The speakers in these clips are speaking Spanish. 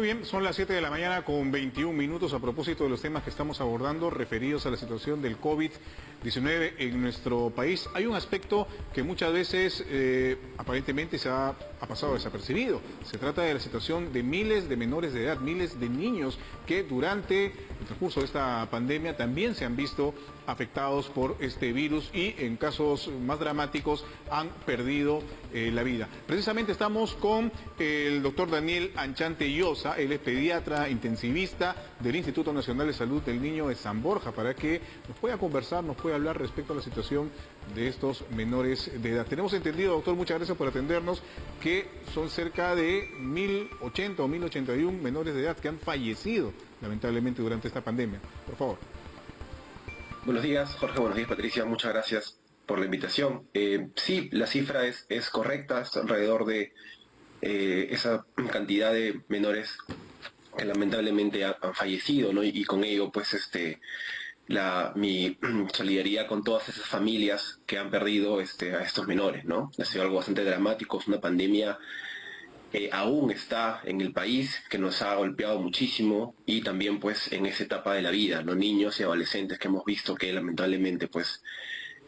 Muy bien, son las 7 de la mañana con 21 minutos. A propósito de los temas que estamos abordando referidos a la situación del COVID-19 en nuestro país, hay un aspecto que muchas veces aparentemente ha pasado desapercibido. Se trata de la situación de miles de menores de edad, miles de niños que durante el transcurso de esta pandemia también se han visto afectados por este virus y en casos más dramáticos han perdido la vida. Precisamente estamos con el doctor Daniel Anchante Llosa, él es pediatra intensivista del Instituto Nacional de Salud del Niño de San Borja, para que nos pueda conversar, nos pueda hablar respecto a la situación de estos menores de edad. Tenemos entendido, doctor, muchas gracias por atendernos, que son cerca de 1.080 o 1.081 menores de edad que han fallecido lamentablemente durante esta pandemia. Por favor. Buenos días, Jorge. Buenos días, Patricia. Muchas gracias por la invitación. Sí, la cifra es correcta, es alrededor de esa cantidad de menores que lamentablemente han fallecido, ¿no? Y con ello, pues, mi solidaridad con todas esas familias que han perdido a estos menores, ¿no? Ha sido algo bastante dramático, es una pandemia aún está en el país, que nos ha golpeado muchísimo, y también pues en esa etapa de la vida, los niños y adolescentes que hemos visto que lamentablemente pues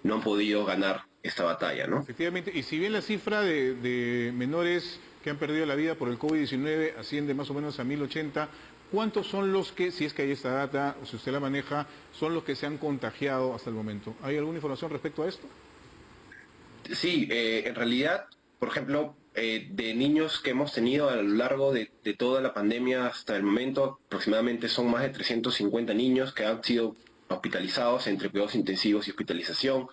no han podido ganar esta batalla, ¿no? Efectivamente, y si bien la cifra de menores que han perdido la vida por el COVID-19 asciende más o menos a 1.080, ¿cuántos son los que, si es que hay esta data, o si usted la maneja, son los que se han contagiado hasta el momento? ¿Hay alguna información respecto a esto? Sí, en realidad, por ejemplo, de niños que hemos tenido a lo largo de toda la pandemia hasta el momento, aproximadamente son más de 350 niños que han sido hospitalizados entre cuidados intensivos y hospitalización,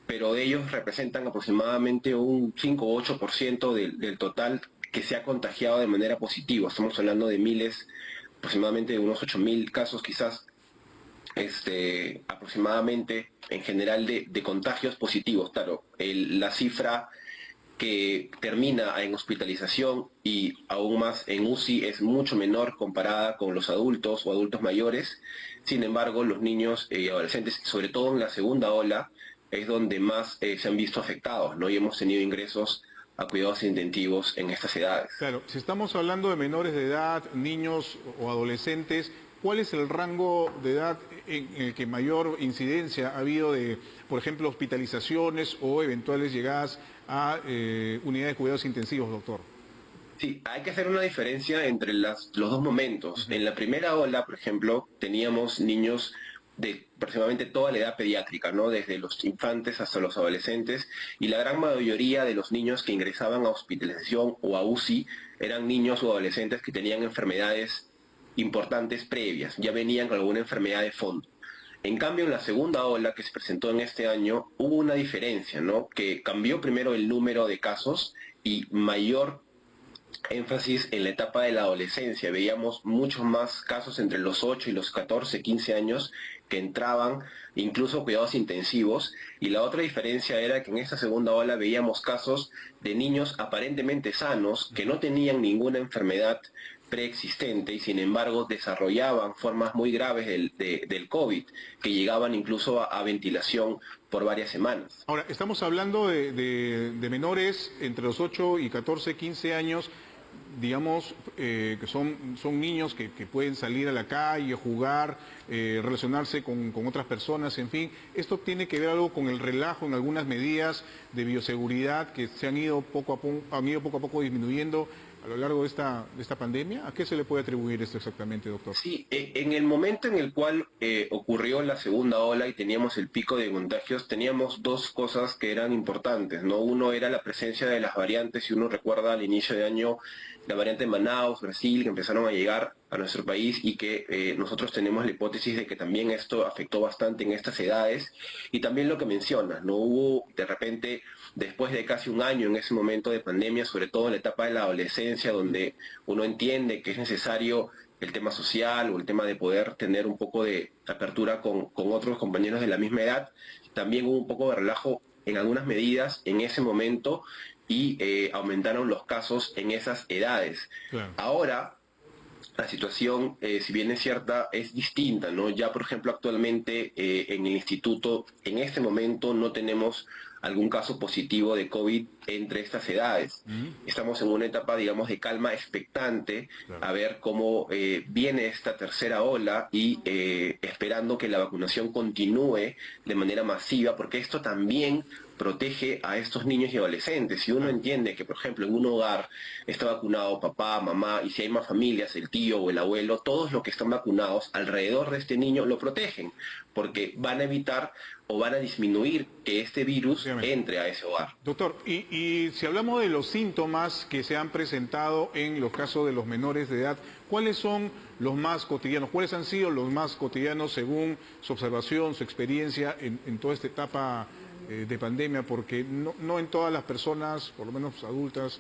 pero de ellos representan aproximadamente un 5 o 8% del total que se ha contagiado de manera positiva. Estamos hablando de miles, aproximadamente de unos 8.000 casos quizás, aproximadamente en general de contagios positivos. Claro, la cifra que termina en hospitalización y aún más en UCI es mucho menor comparada con los adultos o adultos mayores. Sin embargo, los niños y adolescentes, sobre todo en la segunda ola, es donde más se han visto afectados, ¿no? Y hemos tenido ingresos a cuidados intensivos en estas edades. Claro, si estamos hablando de menores de edad, niños o adolescentes, ¿cuál es el rango de edad en el que mayor incidencia ha habido de, por ejemplo, hospitalizaciones o eventuales llegadas a unidades de cuidados intensivos, doctor? Sí, hay que hacer una diferencia entre los dos momentos. En la primera ola, por ejemplo, teníamos niños de aproximadamente toda la edad pediátrica, ¿no? Desde los infantes hasta los adolescentes, y la gran mayoría de los niños que ingresaban a hospitalización o a UCI eran niños o adolescentes que tenían enfermedades importantes previas, ya venían con alguna enfermedad de fondo. En cambio, en la segunda ola que se presentó en este año, hubo una diferencia, ¿no? Que cambió primero el número de casos y mayor énfasis en la etapa de la adolescencia. Veíamos muchos más casos entre los 8 y los 14, 15 años que entraban incluso a cuidados intensivos, y la otra diferencia era que en esta segunda ola veíamos casos de niños aparentemente sanos que no tenían ninguna enfermedad preexistente y sin embargo desarrollaban formas muy graves del COVID, que llegaban incluso a ventilación por varias semanas. Ahora, estamos hablando de menores entre los 8 y 14, 15 años, digamos, que son niños que pueden salir a la calle, jugar, relacionarse con otras personas, en fin. ¿Esto tiene que ver algo con el relajo en algunas medidas de bioseguridad que se han ido poco a poco disminuyendo a lo largo de esta pandemia? ¿A qué se le puede atribuir esto exactamente, doctor? Sí, en el momento en el cual ocurrió la segunda ola y teníamos el pico de contagios, teníamos dos cosas que eran importantes, ¿no? Uno era la presencia de las variantes. Si uno recuerda al inicio de año, la variante de Manaus, Brasil, que empezaron a llegar a nuestro país, y que nosotros tenemos la hipótesis de que también esto afectó bastante en estas edades. Y también lo que mencionas, ¿no? Hubo de repente, después de casi un año en ese momento de pandemia, sobre todo en la etapa de la adolescencia, donde uno entiende que es necesario el tema social o el tema de poder tener un poco de apertura con otros compañeros de la misma edad, también hubo un poco de relajo en algunas medidas en ese momento, y aumentaron los casos en esas edades. Claro. Ahora, la situación, si bien es cierta, es distinta, ¿no? Ya, por ejemplo, actualmente en el instituto, en este momento no tenemos algún caso positivo de COVID entre estas edades. Estamos en una etapa, digamos, de calma expectante, Claro. a ver cómo viene esta tercera ola y esperando que la vacunación continúe de manera masiva, porque esto también protege a estos niños y adolescentes. Si uno Claro. entiende que, por ejemplo, en un hogar está vacunado papá, mamá, y si hay más familias, el tío o el abuelo, todos los que están vacunados alrededor de este niño lo protegen, porque van a evitar o van a disminuir que este virus Efectivamente. entre a ese hogar. Doctor, y si hablamos de los síntomas que se han presentado en los casos de los menores de edad, ¿cuáles son los más cotidianos? ¿Cuáles han sido los más cotidianos según su observación, su experiencia en toda esta etapa de pandemia? Porque no en todas las personas, por lo menos adultas,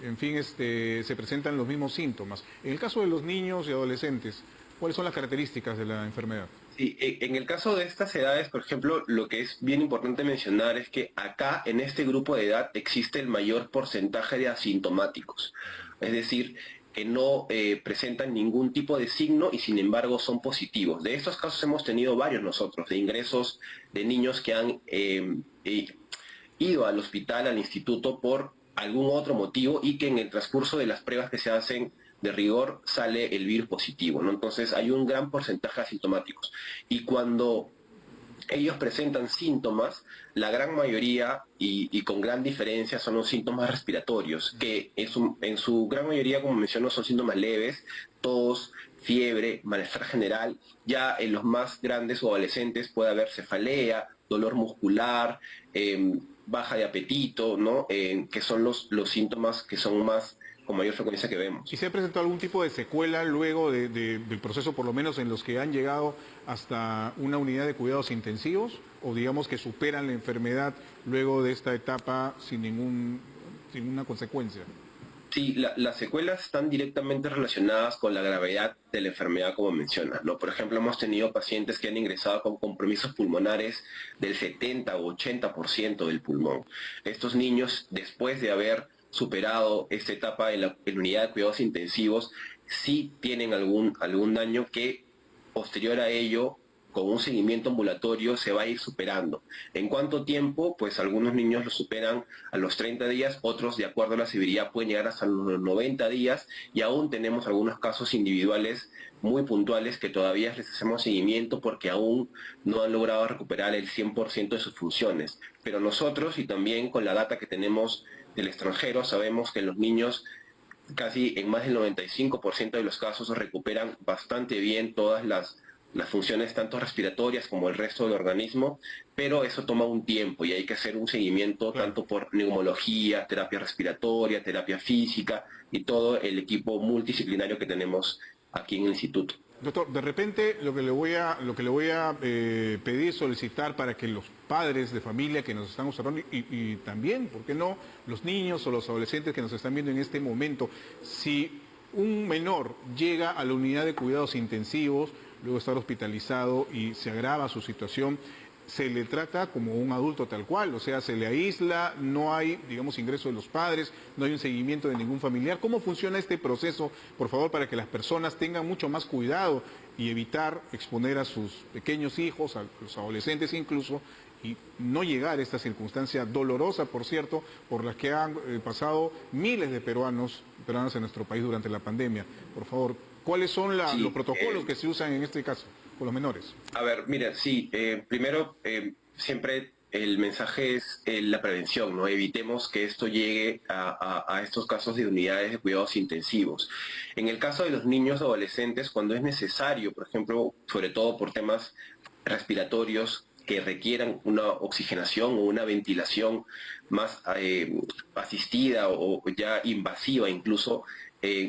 en fin, se presentan los mismos síntomas. En el caso de los niños y adolescentes, ¿cuáles son las características de la enfermedad? Sí, en el caso de estas edades, por ejemplo, lo que es bien importante mencionar es que acá, en este grupo de edad, existe el mayor porcentaje de asintomáticos. Es decir, que no presentan ningún tipo de signo y sin embargo son positivos. De estos casos hemos tenido varios nosotros, de ingresos de niños que han ido al hospital, al instituto, por algún otro motivo y que en el transcurso de las pruebas que se hacen de rigor sale el virus positivo, ¿no? Entonces hay un gran porcentaje de asintomáticos. Y cuando ellos presentan síntomas, la gran mayoría y con gran diferencia son los síntomas respiratorios, que en su gran mayoría, como menciono, son síntomas leves, tos, fiebre, malestar general. Ya en los más grandes o adolescentes puede haber cefalea, dolor muscular, baja de apetito, ¿no? Que son los síntomas que son más con mayor frecuencia que vemos. ¿Y se ha presentado algún tipo de secuela luego del proceso, por lo menos en los que han llegado hasta una unidad de cuidados intensivos? ¿O digamos que superan la enfermedad luego de esta etapa sin ninguna consecuencia? Sí, las secuelas están directamente relacionadas con la gravedad de la enfermedad, como mencionas, ¿no? Por ejemplo, hemos tenido pacientes que han ingresado con compromisos pulmonares del 70 o 80% del pulmón. Estos niños, después de haber superado esta etapa en la unidad de cuidados intensivos, sí tienen algún daño que, posterior a ello, con un seguimiento ambulatorio se va a ir superando. ¿En cuánto tiempo? Pues algunos niños lo superan a los 30 días, otros, de acuerdo a la severidad, pueden llegar hasta los 90 días y aún tenemos algunos casos individuales muy puntuales que todavía les hacemos seguimiento porque aún no han logrado recuperar el 100% de sus funciones. Pero nosotros, y también con la data que tenemos del extranjero, sabemos que los niños casi en más del 95% de los casos recuperan bastante bien todas las funciones tanto respiratorias como el resto del organismo, pero eso toma un tiempo y hay que hacer un seguimiento Claro. tanto por neumología, terapia respiratoria, terapia física y todo el equipo multidisciplinario que tenemos aquí en el instituto. Doctor, de repente lo que le voy a pedir, solicitar para que los padres de familia que nos están observando y también, ¿por qué no?, los niños o los adolescentes que nos están viendo en este momento, si un menor llega a la unidad de cuidados intensivos, luego de estar hospitalizado y se agrava su situación, se le trata como un adulto tal cual, o sea, se le aísla, no hay, digamos, ingreso de los padres, no hay un seguimiento de ningún familiar. ¿Cómo funciona este proceso, por favor, para que las personas tengan mucho más cuidado y evitar exponer a sus pequeños hijos, a los adolescentes incluso, y no llegar a esta circunstancia dolorosa, por cierto, por la que han pasado miles de peruanas en nuestro país durante la pandemia? Por favor, ¿cuáles son los Sí, protocolos que se usan en este caso con los menores? a ver, mira, sí, primero, siempre el mensaje es la prevención, ¿no? Evitemos que esto llegue a estos casos de unidades de cuidados intensivos. En el caso de los niños o adolescentes, cuando es necesario, por ejemplo, sobre todo por temas respiratorios que requieran una oxigenación o una ventilación más asistida o ya invasiva incluso,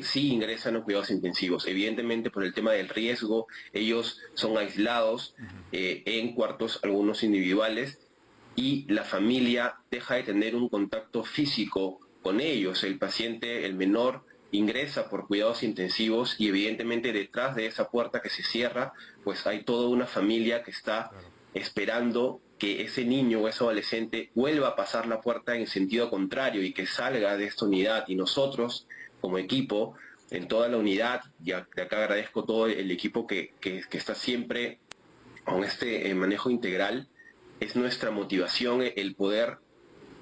sí ingresan a cuidados intensivos. Evidentemente por el tema del riesgo, ellos son aislados en cuartos, algunos individuales, y la familia deja de tener un contacto físico con ellos. El paciente, el menor, ingresa por cuidados intensivos y evidentemente detrás de esa puerta que se cierra, pues hay toda una familia que está Claro. esperando que ese niño o ese adolescente vuelva a pasar la puerta en sentido contrario y que salga de esta unidad. Y nosotros, como equipo, en toda la unidad, y de acá agradezco todo el equipo que está siempre con este manejo integral, es nuestra motivación el poder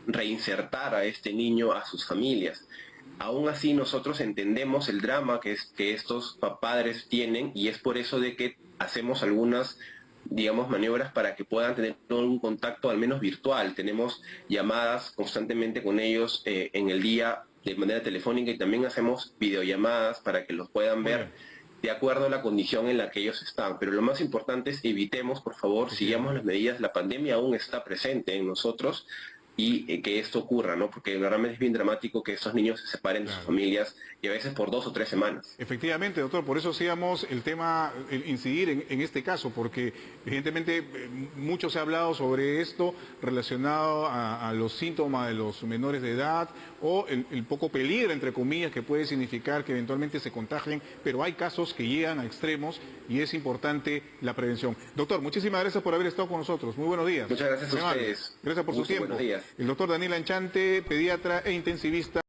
reinsertar a este niño a sus familias. Aún así nosotros entendemos el drama que estos padres tienen y es por eso de que hacemos algunas, digamos, maniobras para que puedan tener un contacto al menos virtual. Tenemos llamadas constantemente con ellos en el día de manera telefónica y también hacemos videollamadas para que los puedan ver de acuerdo a la condición en la que ellos están. Pero lo más importante es evitemos, por favor, sigamos las medidas. La pandemia aún está presente en nosotros y que esto ocurra, ¿no? Porque realmente es bien dramático que estos niños se separen de sus familias y a veces por 2 o 3 semanas. Efectivamente, doctor, por eso hacíamos el tema, incidir en este caso, porque evidentemente mucho se ha hablado sobre esto relacionado a los síntomas de los menores de edad o el poco peligro, entre comillas, que puede significar que eventualmente se contagien, pero hay casos que llegan a extremos y es importante la prevención. Doctor, muchísimas gracias por haber estado con nosotros. Muy buenos días. Muchas gracias a ustedes. Gracias por su tiempo. Buenos días. El doctor Daniel Anchante, pediatra e intensivista.